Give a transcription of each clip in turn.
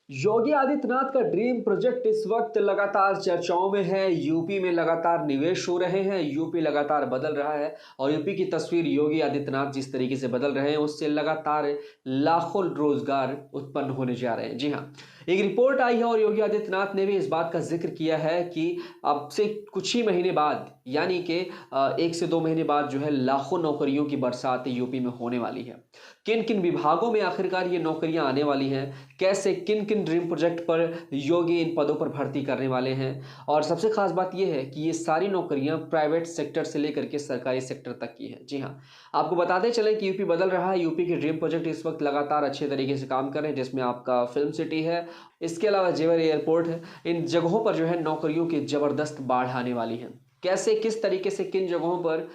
योगी आदित्यनाथ का dream project इस वक्त लगातार चर्चाओं में है। यूपी में लगातार निवेश हो रहे हैं, यूपी लगातार बदल रहा है और यूपी की तस्वीर योगी आदित्यनाथ जिस तरीके से बदल रहे हैं उससे लगातार लाखों रोजगार उत्पन्न होने जा रहे हैं। जी हाँ, एक रिपोर्ट आई है और योगी आदित्यनाथ ने भी इस बात का जिक्र किया है कि अब से कुछ ही महीने बाद यानी कि 1 से 2 महीने बाद जो है लाखों नौकरियों की बरसात यूपी में होने वाली है। किन किन विभागों में आखिरकार ये नौकरियां आने वाली हैं, कैसे किन किन ड्रीम प्रोजेक्ट पर योगी इन पदों पर भर्ती करने वाले हैं और सबसे खास बात यह है कि ये सारी नौकरियां प्राइवेट सेक्टर से लेकर के सरकारी सेक्टर तक की है। जी हाँ, आपको बताते चलें कि यूपी बदल रहा है। यूपी के ड्रीम प्रोजेक्ट इस वक्त लगातार अच्छे तरीके से काम कर रहे हैं, जिसमें आपका फिल्म सिटी है, इसके अलावा जेवर एयरपोर्ट है। इन जगहों पर जो है नौकरियों की जबरदस्त बाढ़ आने वाली है। कैसे किस तरीके से किन जगहों पर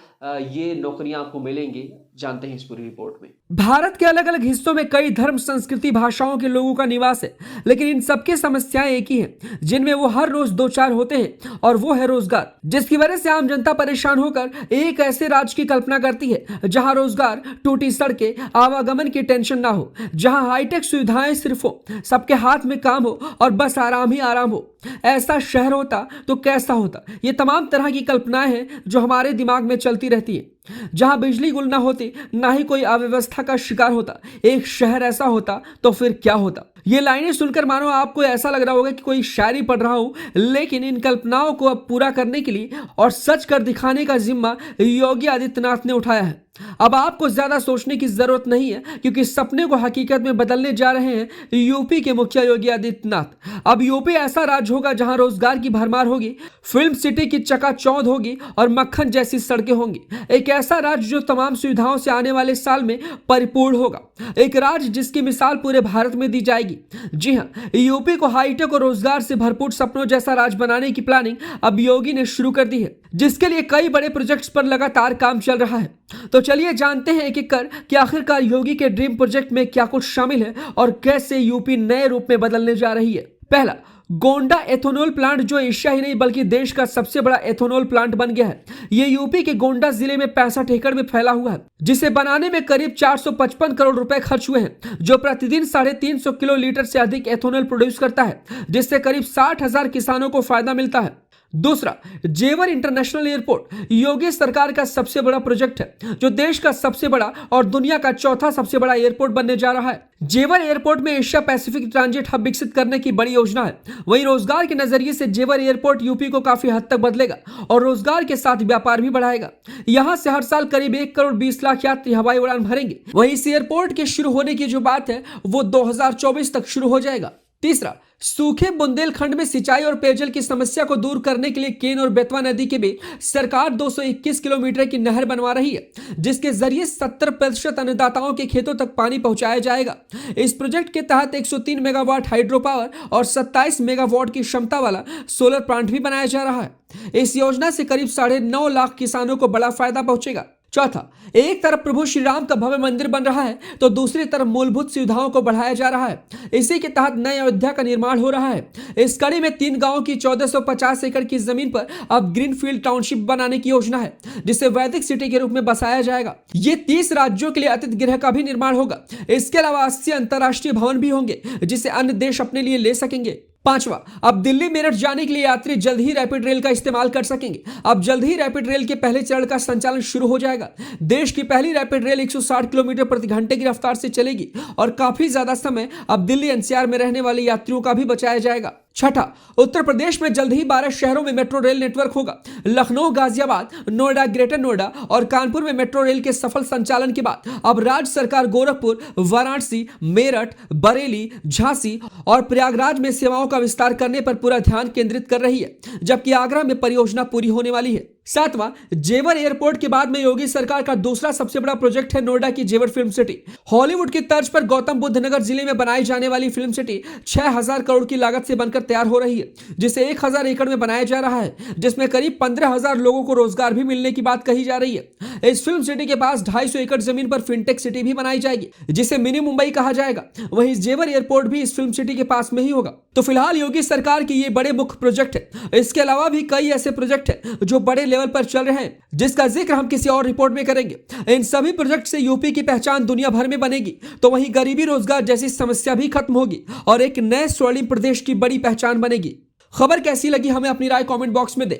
ये नौकरियां आपको मिलेंगी, जानते हैं इस पूरी रिपोर्ट में। भारत के अलग अलग हिस्सों में कई धर्म, संस्कृति, भाषाओं के लोगों का निवास है, लेकिन इन सबकी समस्याएं एक ही हैं, जिनमें वो हर रोज दो चार होते हैं, और वो है रोजगार। जिसकी वजह से आम जनता परेशान होकर एक ऐसे राज्य की कल्पना करती है जहां रोजगार, टूटी सड़कें, आवागमन की टेंशन ना हो, जहां हाईटेक सुविधाएं सिर्फ हो, सबके हाथ में काम हो और बस आराम ही आराम हो। ऐसा शहर होता तो कैसा होता। ये तमाम तरह की कल्पनाएं हैं जो हमारे दिमाग में चलती रहती है। जहां बिजली गुल ना होती, ना ही कोई अव्यवस्था का शिकार होता, एक शहर ऐसा होता तो फिर क्या होता। ये लाइनें सुनकर मानो आपको ऐसा लग रहा होगा कि कोई शायरी पढ़ रहा हूं, लेकिन इन कल्पनाओं को अब पूरा करने के लिए और सच कर दिखाने का जिम्मा योगी आदित्यनाथ ने उठाया है। अब आपको ज्यादा सोचने की जरूरत नहीं है, क्योंकि सपने को हकीकत में बदलने जा रहे हैं यूपी के मुखिया योगी आदित्यनाथ। अब यूपी ऐसा राज्य होगा जहां रोजगार की भरमार होगी, फिल्म सिटी की चकाचौंध होगी और मक्खन जैसी सड़कें होंगी। एक ऐसा राज्य जो तमाम सुविधाओं से आने वाले साल में परिपूर्ण होगा। एक राज्य जिसकी मिसाल पूरे भारत में दी जाएगी। जी हाँ, यूपी को हाईटेक और रोजगार से भरपूर सपनों जैसा राज्य बनाने की प्लानिंग अब योगी ने शुरू कर दी है, जिसके लिए कई बड़े प्रोजेक्ट्स पर लगातार काम चल रहा है। तो चलिए जानते हैं एक एक कर कि आखिरकार योगी के ड्रीम प्रोजेक्ट में क्या कुछ शामिल है और कैसे यूपी नए रूप में बदलने जा रही है। पहला, गोंडा एथेनॉल प्लांट, जो एशिया ही नहीं बल्कि देश का सबसे बड़ा एथेनॉल प्लांट बन गया है। ये यूपी के गोंडा जिले में 65 एकड़ में फैला हुआ है, जिसे बनाने में करीब 455 करोड़ रुपए खर्च हुए हैं, जो प्रतिदिन 350 किलो लीटर से अधिक एथेनॉल प्रोड्यूस करता है, जिससे करीब 60,000 किसानों को फायदा मिलता है। दूसरा, जेवर इंटरनेशनल एयरपोर्ट योगी सरकार का सबसे बड़ा प्रोजेक्ट है, जो देश का सबसे बड़ा और दुनिया का चौथा सबसे बड़ा एयरपोर्ट बनने जा रहा है। जेवर एयरपोर्ट में एशिया पैसिफिक ट्रांजिट हब विकसित करने की बड़ी योजना है। वहीं रोजगार के नजरिए से जेवर एयरपोर्ट यूपी को काफी हद तक बदलेगा और रोजगार के साथ व्यापार भी बढ़ाएगा। यहां से हर साल करीब 1 करोड़ 20 लाख यात्री हवाई उड़ान भरेंगे। वहीं इस एयरपोर्ट के शुरू होने की जो बात है वो 2024 तक शुरू हो जाएगा। तीसरा, सूखे बुंदेलखंड में सिंचाई और पेयजल की समस्या को दूर करने के लिए केन और बेतवा नदी के बीच सरकार 221 किलोमीटर की नहर बनवा रही है, जिसके जरिए 70% अन्नदाताओं के खेतों तक पानी पहुंचाया जाएगा। इस प्रोजेक्ट के तहत 103 मेगावाट हाइड्रो पावर और 27 मेगावाट की क्षमता वाला सोलर प्लांट भी बनाया जा रहा है। इस योजना से करीब 9.5 लाख किसानों को बड़ा फायदा पहुंचेगा। चौथा, एक तरफ प्रभु श्री राम का भव्य मंदिर बन रहा है तो दूसरी तरफ मूलभूत सुविधाओं को बढ़ाया जा रहा है। इसी के तहत नई अयोध्या का निर्माण हो रहा है। इस कड़ी में 3 गांवों की 1450 एकड़ की जमीन पर अब ग्रीनफील्ड टाउनशिप बनाने की योजना है, जिसे वैदिक सिटी के रूप में बसाया जाएगा। ये 30 राज्यों के लिए अतिथि गृह का भी निर्माण होगा। इसके अलावा 80 अंतर्राष्ट्रीय भवन भी होंगे, जिसे अन्य देश अपने लिए ले सकेंगे। पांचवा, अब दिल्ली मेरठ जाने के लिए यात्री जल्द ही रैपिड रेल का इस्तेमाल कर सकेंगे। अब जल्द ही रैपिड रेल के पहले चरण का संचालन शुरू हो जाएगा। देश की पहली रैपिड रेल 160 किलोमीटर प्रति घंटे की रफ्तार से चलेगी और काफी ज्यादा समय अब दिल्ली एनसीआर में रहने वाले यात्रियों का भी बचाया जाएगा। छठा, उत्तर प्रदेश में जल्द ही 12 शहरों में मेट्रो रेल नेटवर्क होगा। लखनऊ, गाजियाबाद, नोएडा, ग्रेटर नोएडा और कानपुर में मेट्रो रेल के सफल संचालन के बाद अब राज्य सरकार गोरखपुर, वाराणसी, मेरठ, बरेली, झांसी और प्रयागराज में सेवाओं का विस्तार करने पर पूरा ध्यान केंद्रित कर रही है, जबकि आगरा में परियोजना पूरी होने वाली है। सातवां, जेवर एयरपोर्ट के बाद में योगी सरकार का दूसरा सबसे बड़ा प्रोजेक्ट है नोएडा की जेवर फिल्म सिटी। हॉलीवुड की तर्ज पर गौतम बुद्ध नगर जिले में बनाई जाने वाली फिल्म सिटी 6000 करोड़ की लागत से बनकर तैयार हो रही है, जिसे 1000 एकड़ में बनाया जा रहा है, जिसमें करीब 15,000 लोगों को रोजगार भी मिलने की बात कही जा रही है। इस फिल्म सिटी के पास 250 एकड़ जमीन पर फिनटेक सिटी भी बनाई जाएगी, जिसे मिनी मुंबई कहा जाएगा। वहीं जेवर एयरपोर्ट भी इस फिल्म सिटी के पास में ही होगा। तो फिलहाल योगी सरकार की ये बड़े मुख्य प्रोजेक्ट है। इसके अलावा भी कई ऐसे प्रोजेक्ट है जो बड़े लेवल पर चल रहे हैं, जिसका जिक्र हम किसी और रिपोर्ट में करेंगे। इन सभी प्रोजेक्ट से यूपी की पहचान दुनिया भर में बनेगी, तो वहीं गरीबी रोजगार जैसी समस्या भी खत्म होगी और एक नए स्वर्णिम प्रदेश की बड़ी पहचान बनेगी। खबर कैसी लगी हमें अपनी राय कमेंट बॉक्स में दें।